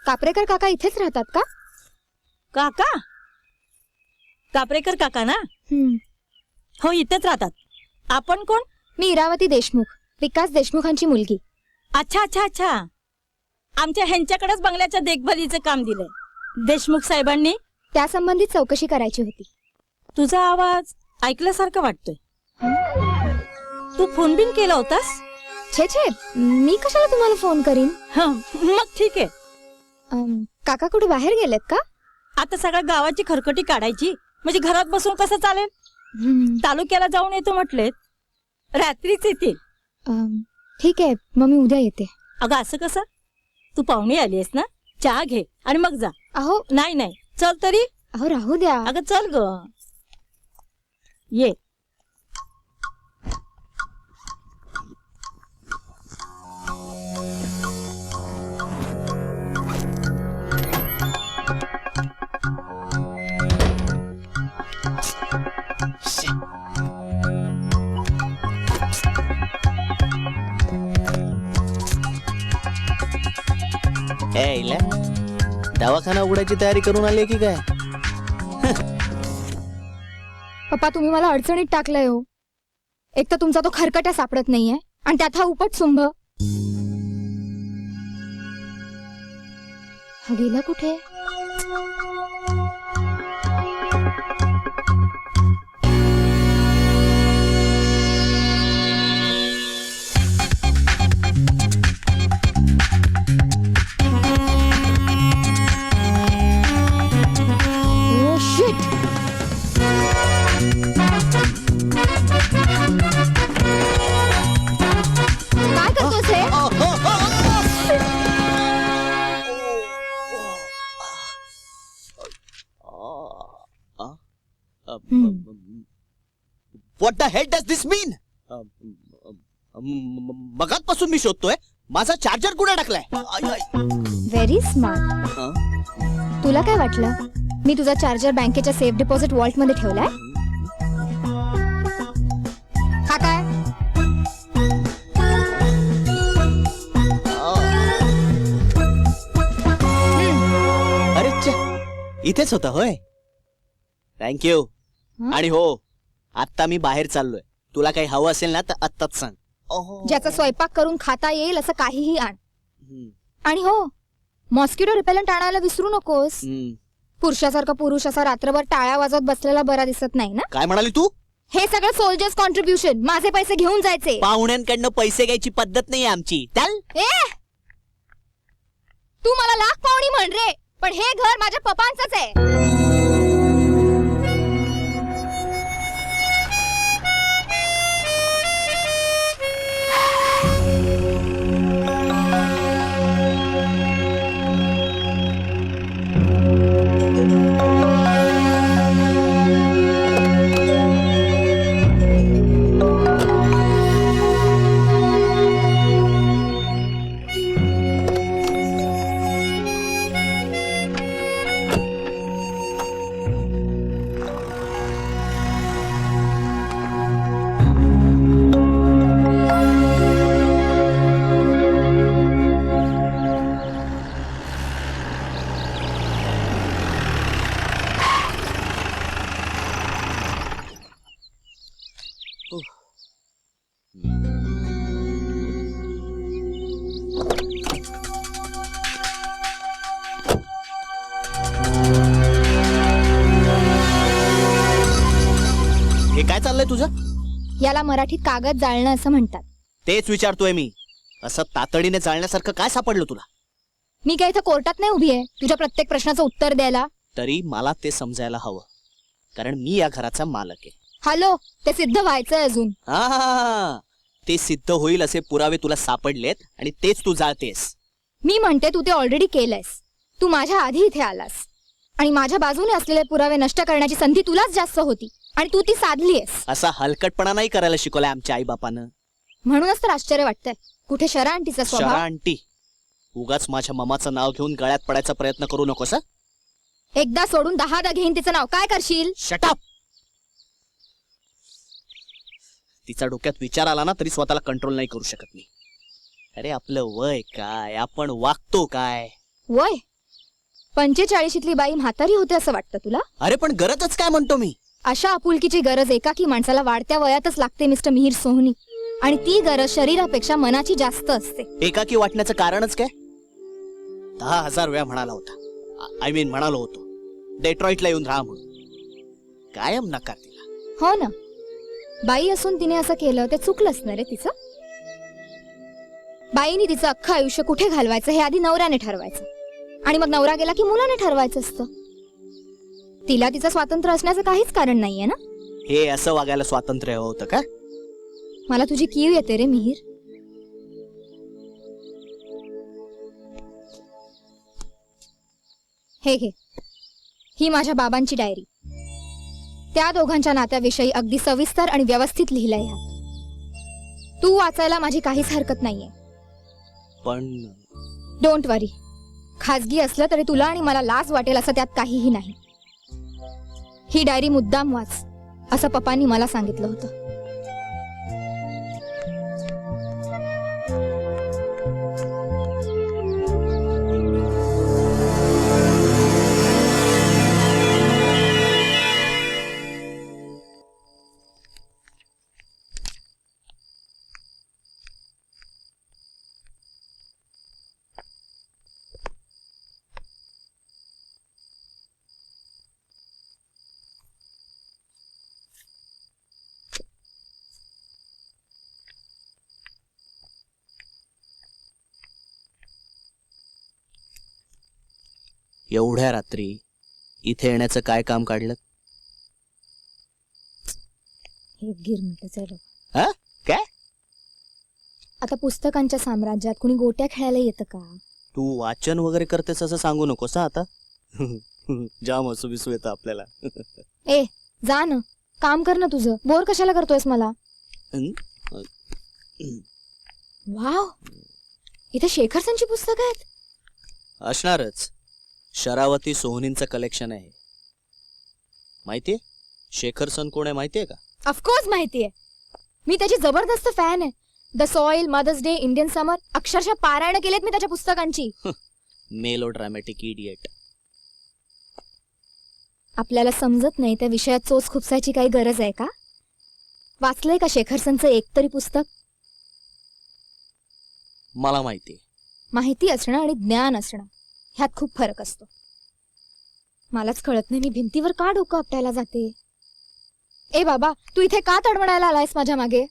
कापरेकर काका इथेच राहतात का? काका? कापरेकर काका ना? हो, इथेच राहतात. आपण कोण? मी इरावती देशमुख, विकास देशमुखांची मुलगी. अच्छा अच्छा अच्छा. आमच्या ह्यांच्याकडेच बंगल्याच्या देखभालीचं काम दिलंय देशमुख साहेबांनी. त्या संबंधित चौकशी करायची होती. तुझा आवाज ऐकल्यासारखं वाटतोय. तू फोन बिन केला होतास? छे छे, मी कशाला तुम्हाला फोन करीन? मग ठीक आहे. काका कुठे बाहेर गेलेत का? आता सगळ्या गावाची खरकटी काढायची, म्हणजे घरात बसून कसं चालेल? तालुक्याला जाऊन येतो म्हटले. रात्रीच येतील. ठीक आहे, मग मी उद्या येते. अगं असं कसं? तू पाहुणे आलीस ना, चहा घे आणि मग जा. अहो नाही नाही, चल तरी. अहो राहू द्या. अगं चल ग, ये. दवाखाना उघडायची तयारी करून आली की काय? पप्पा, तुम्ही मला अडचणीत टाकलंय हो. एक तर तुमचा तो खरकटा सापडत नाहीये आणि त्यात हा उपट सुंभ. हा गेला कुठे? काय करतोस हे? What the hell does this mean? मगातपासून मी शोधतोय, माझा चार्जर कुठे टाकलाय? Very smart. तुला काय वाटलं मी तुझा चार्जर बँकेच्या सेफ डिपॉझिट वॉल्ट मध्ये ठेवलाय? हा काय? अरे इथेच होता होय. थँक्यू. आणि हो, आता मी बाहेर चाललोय. तुला काही हवं असेल ना तर आत्ताच सांग. ज्याचा स्वयंपाक करून खाता येईल असं काहीही आण. आणि हो, मॉस्किटो रिपेलंट आणायला विसरू नकोस. पुरुषासारखा पुरुष असा रात्रभर टाळ्या वाजवत बसलेला बरा दिसत नाही ना. काय म्हणाली तू? हे सगळं सोल्जर्स कॉन्ट्रीब्युशन. माझे पैसे घेऊन जायचे. पाहुण्यांकडनं पैसे घ्यायची पद्धत नाही आमची. चल. तू मला लाख पाहुणी म्हण रे, पण हे घर माझ्या पप्पांचंच आहे. हे काय चाललंय तुझं? याला मराठीत कागद जाळणं असं म्हणतात. तेच विचारतोय मी. असं तातडीने चालण्यासारखं काय सापडलं तुला? मी काय इथं कोर्टात नाही उभी आहे तुझ्या प्रत्येक प्रश्नाचं उत्तर द्यायला. तरी मला ते समजायला हवं, कारण मी या घराचा मालक आहे. हॅलो, ते सिद्ध व्हायचंय अजून. हा, ते सिद्ध होईल असे पुरावे तुला सापडलेत आणि तेच तू जाळतेस. मी म्हणते तू ते ऑलरेडी केलंयस. तू माझ्या आधी इथे आलास आणि माझ्या बाजूने असलेले पुरावे नष्ट करण्याची संधी तुलाच जास्त होती आणि तू ती साधलीयस. असा हलकटपणा नाही करायला शिकवलाय आमच्या आई बापानं. म्हणूनच तर आश्चर्य वाटतंय. कुठे शरा आंटीचा स्वभाव. शरा आंटी, उगाच माझ्या ममाचं नाव घेऊन गळ्यात पडायचा प्रयत्न करू नकोस. एकदा सोडून 10दा घेईन तिचं नाव. काय करशील? Shut up. तिचा डोक्यात विचार आला ना तरी स्वतःला कंट्रोल नाही करू शकत मी. अरे आपलं वय काय, आपण वागतो काय. वय 45ली बाई म्हातारी होते असं वाटतं तुला? अरे पण गरजच काय म्हणतो मी. अशा आपुलकीची गरज एकाकी माणसाला वाढत्या वयातच लागते मिस्टर मिहीर सोहनी. आणि ती गरज शरीरापेक्षा मनाची जास्त असते. एकाकी वाटण्याचं कारणच काय? 10,000 वेळा म्हणाला होता, आय मीन म्हणालो होतो, डेट्रॉइटला येऊन राहा म्हणून. कायम नकार दिला. हो ना, बाई असून तिने असं केलं ते चुकलंच ना रे तिचं. बाईनी तिचं अख्खं आयुष्य कुठे घालवायचं हे आधी नवऱ्याने ठरवायचं, आणि मग नवरा गेला की मुलाने ठरवायचं असतं. तिला तिचं स्वातंत्र्य असण्याचं काहीच कारण नाहीये ना. हे असं वागायला स्वातंत्र्य हवं होतं का? मला तुझी कीव येते रे मिहीर. हे घे, ही माझ्या बाबांची डायरी. त्या दोघांच्या नात्याविषयी अगदी सविस्तर आणि व्यवस्थित लिहिलंय ह्यात. तू वाचायला माझी काहीच हरकत नाहीये. पण डोंट वरी, खाजगी असलं तरी तुला आणि मला लाज वाटेल असं त्यात काहीही नाही. ही डायरी मुद्दाम वाच असं पप्पांनी मला सांगितलं होतं. एवढ्या रात्री इथे येण्याचं काय काम काढलं? हे गिरमिटच आहे बघ. हा? काय? आता पुस्तकांच्या साम्राज्यात कुणी गोट्या खेळायला येतं का? तू वाचन वगैरे करतेस असं सांगू नकोस हा आता. जाम हसू बिसू येतं आपल्याला. ए जा ना, काम कर ना तुझं. बोर कशाला करतोयस मला? वाव, इथे शेखरसनची पुस्तकं आहेत. असणारच. शरावती सोहनींचं कलेक्शन आहे. माहितीये शेखरसन कोण आहे? माहितीये का? ऑफकोर्स माहितीये. मी त्याची जबरदस्त फॅन आहे. The soil, mother's day, Indian summer, अक्षरशः पारायण केलेत मी त्याच्या पुस्तकांची. मेलो ड्रामॅटिक इडियट. आपल्याला समजत नाही त्या विषयात चोच खुपसायची काही गरज आहे का? वाचलंय का शेखरसनचं एक तरी पुस्तक? मला माहितीये. माहिती असणं आणि ज्ञान असणं ह्यात खूप फरक असतो. मलाच कळत नाही मी भिंतीवर का डोकं आपटायला जाते. ए बाबा, तू इथे का तडमडायला आलायस माझ्या मागे?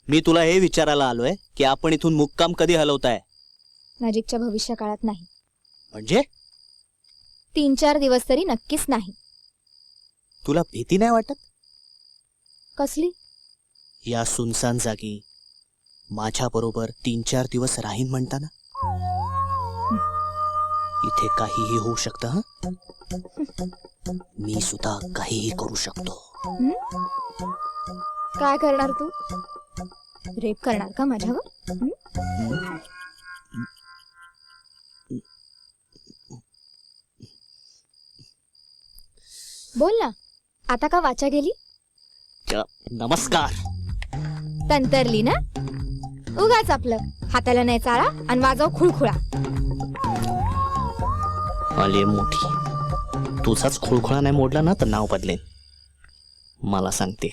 मी तुला हे विचारायला आलोय की आपण इथून मुक्काम कधी हलवताय? नजीकच्या भविष्य काळात नाही. म्हणजे 3-4 दिवस तरी नक्कीच नाही. तुला भीती नाही वाटत? कसली? या सुनसान जागी माझ्या बरोबर 3-4 दिवस राहीन म्हणताना? इथे काहीही होऊ शकतं. हं? मी सुद्धा काहीही करू शकतो. काय करणार तू? रेप करणार का माझ्यावर? बोल ना, आता का वाचा गेली? नमस्कार. तंतरली ना? उगाच आपलं हाताला नाही चाळा आणि वाजव खुळखुळा. आले मोठी. तुझाच खुळखुळा नाही मोडला ना तर नाव बदलेन. मला सांगते.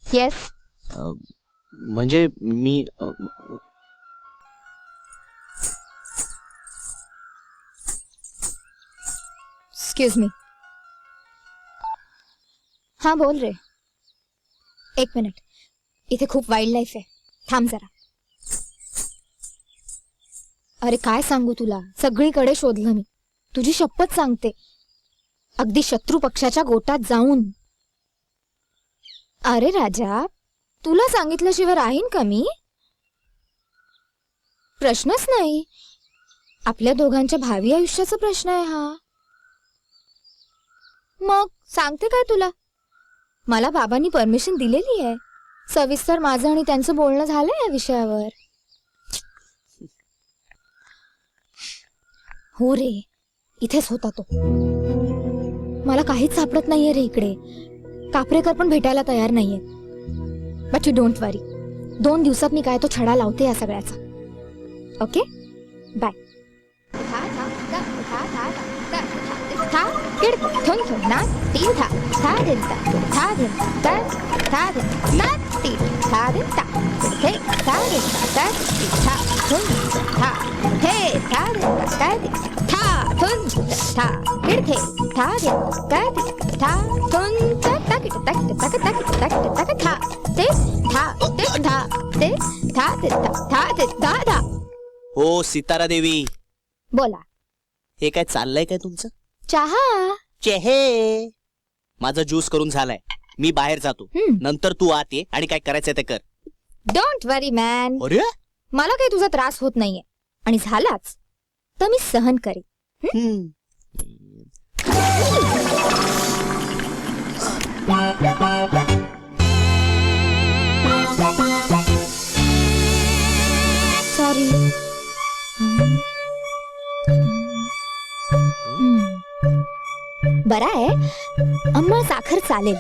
येस. म्हणजे मी एक्सक्यूज मी. हा बोल रे. एक मिनिट, इथे खूप वाईल्ड लाईफ आहे, थांब जरा. अरे काय सांगू तुला, सगळीकडे शोधलं मी, तुझी शपथ सांगते, अगदी शत्रू पक्षाच्या गोटात जाऊन. अरे राजा, तुला सांगितल्याशिवाय राहीन का मी? प्रश्नच नाही, आपल्या दोघांच्या भावी आयुष्याचा प्रश्न आहे हा. मग सांगते काय तुला, मला बाबांनी परमिशन दिलेली आहे, सविस्तर माझं आणि त्यांचं बोलणं झालंय या विषयावर. हो रे, इथेच होता तो. मला काहीच सापडत नाहीये रे इकडे, कापरेकर पण भेटायला तयार नाहीये. बट यू डोंट वरी, 2 दिवसात मी काय तो छडा लावते या सगळ्याचा. Okay bye. हो सितारा देवी, बोला. हे काय चाललंय काय तुमचं? चहा. चेहे, माझा ज्यूस करून झालाय, मी बाहेर जातो, नंतर तू आत ये आणि काय करायचंय ते कर. डोंट वरी मॅन, अरे मला काही तुझा त्रास होत नाहीये, आणि झालाच तर मी सहन करेन. सॉरी. बरा आहे, अंमळ साखर चालेल.